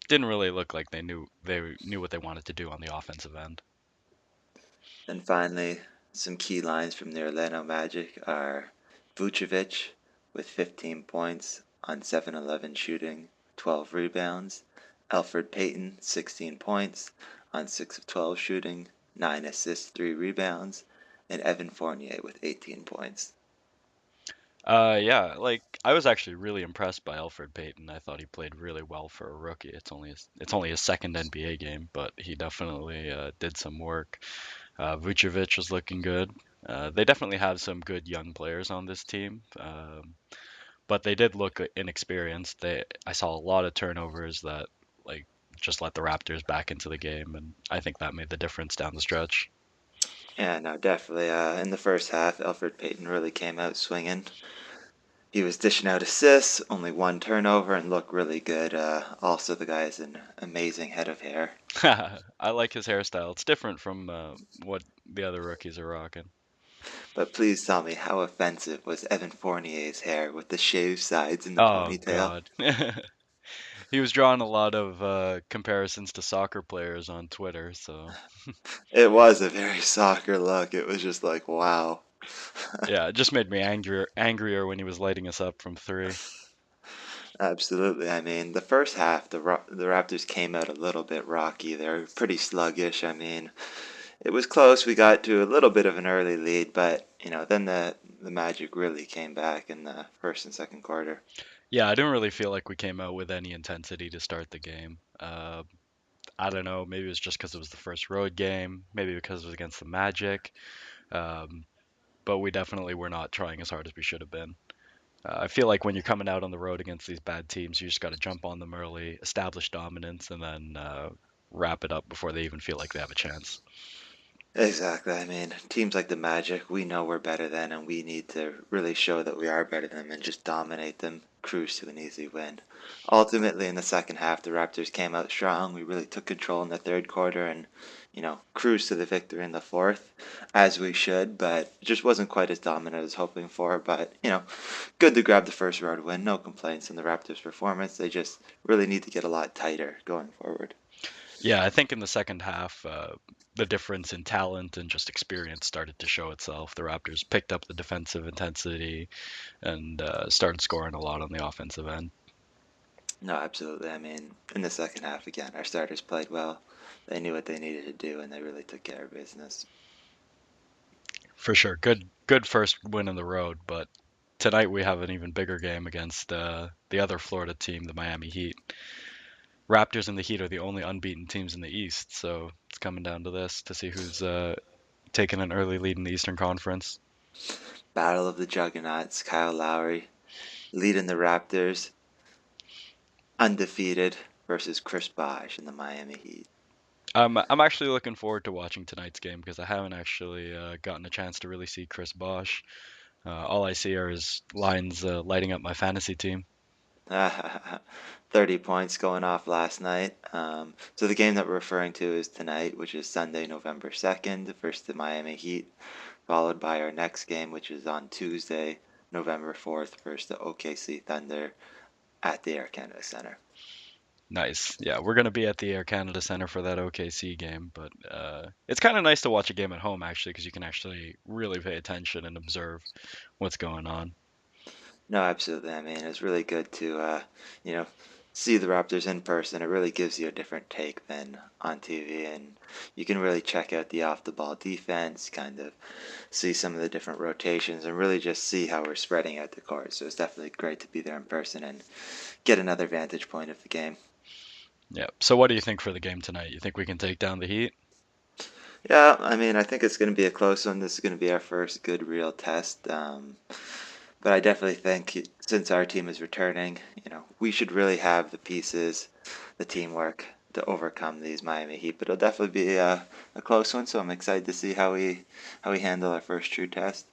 didn't really look like they knew what they wanted to do on the offensive end. And finally, some key lines from the Orlando Magic are Vucevic with 15 points on 7-11 shooting, 12 rebounds. Elfrid Payton, 16 points on 6 of 12 shooting, 9 assists, 3 rebounds. And Evan Fournier with 18 points. Yeah, like I was actually really impressed by Alfred Payton. I thought he played really well for a rookie. It's only his second NBA game, but he definitely did some work. Vucevic was looking good. They definitely have some good young players on this team, but they did look inexperienced. I saw a lot of turnovers that like just let the Raptors back into the game, and I think that made the difference down the stretch. Yeah, no, definitely. In the first half, Elfrid Payton really came out swinging. He was dishing out assists, only one turnover, and looked really good. Also, the guy has an amazing head of hair. I like his hairstyle. It's different from what the other rookies are rocking. But please tell me, how offensive was Evan Fournier's hair with the shaved sides and the Oh ponytail? God. He was drawing a lot of comparisons to soccer players on Twitter, so It was a very soccer look. It was just like, wow. yeah, it just made me angrier when he was lighting us up from three. Absolutely. I mean, the first half, the Raptors came out a little bit rocky. They're pretty sluggish. I mean, it was close. We got to a little bit of an early lead, but then the Magic really came back in the first and second quarter. Yeah, I didn't really feel like we came out with any intensity to start the game. I don't know, maybe it was just because it was the first road game, maybe because it was against the Magic, um, but we definitely were not trying as hard as we should have been. I feel like when you're coming out on the road against these bad teams, you just got to jump on them early, establish dominance, and then wrap it up before they even feel like they have a chance. Exactly. I mean, teams like the Magic, we know we're better than, and we need to really show that we are better than them and just dominate them, cruise to an easy win. Ultimately, in the second half, the Raptors came out strong. We really took control in the third quarter and, cruised to the victory in the fourth, as we should, but it just wasn't quite as dominant as hoping for. But, good to grab the first road win. No complaints on the Raptors' performance. They just really need to get a lot tighter going forward. Yeah, I think in the second half, the difference in talent and just experience started to show itself. The Raptors picked up the defensive intensity and started scoring a lot on the offensive end. No, absolutely. I mean, in the second half, again, our starters played well. They knew what they needed to do, and they really took care of business. For sure, good first win in the road, but tonight we have an even bigger game against the other Florida team, the Miami Heat. Raptors and the Heat are the only unbeaten teams in the East, so it's coming down to this to see who's taking an early lead in the Eastern Conference. Battle of the Juggernauts, Kyle Lowry leading the Raptors, undefeated, versus Chris Bosh in the Miami Heat. I'm actually looking forward to watching tonight's game because I haven't actually gotten a chance to really see Chris Bosh. All I see are his lines lighting up my fantasy team. 30 points going off last night. So the game that we're referring to is tonight, which is Sunday, November 2nd, versus the Miami Heat, followed by our next game, which is on Tuesday, November 4th, versus the OKC Thunder at the Air Canada Center. Nice. Yeah, we're gonna be at the Air Canada Center for that OKC game, but it's kind of nice to watch a game at home actually because you can actually really pay attention and observe what's going on. No, absolutely. I mean, it's really good to, you know, see the Raptors in person. It really gives you a different take than on TV, and you can really check out the off-the-ball defense, kind of see some of the different rotations, and really just see how we're spreading out the court. So it's definitely great to be there in person and get another vantage point of the game. Yeah. So what do you think for the game tonight? You think we can take down the Heat? Yeah, I mean, I think it's going to be a close one. This is going to be our first good real test. But I definitely think since our team is returning, we should really have the pieces, the teamwork to overcome these Miami Heat. But it'll definitely be a close one. So I'm excited to see how we handle our first true test.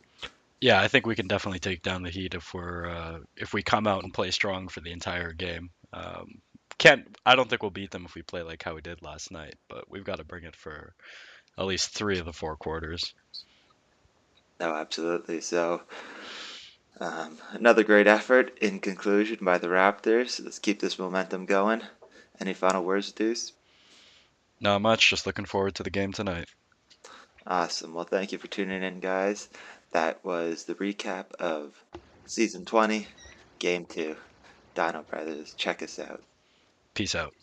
Yeah, I think we can definitely take down the Heat if we come out and play strong for the entire game. Can't I don't think we'll beat them if we play like how we did last night, but we've got to bring it for at least three of the four quarters. No, absolutely. So another great effort in conclusion by the Raptors. Let's keep this momentum going. Any final words, Deuce? Not much, just looking forward to the game tonight. Awesome. Well, thank you for tuning in, guys. That was the recap of Season 20, Game 2. Dino Brothers, check us out. Peace out.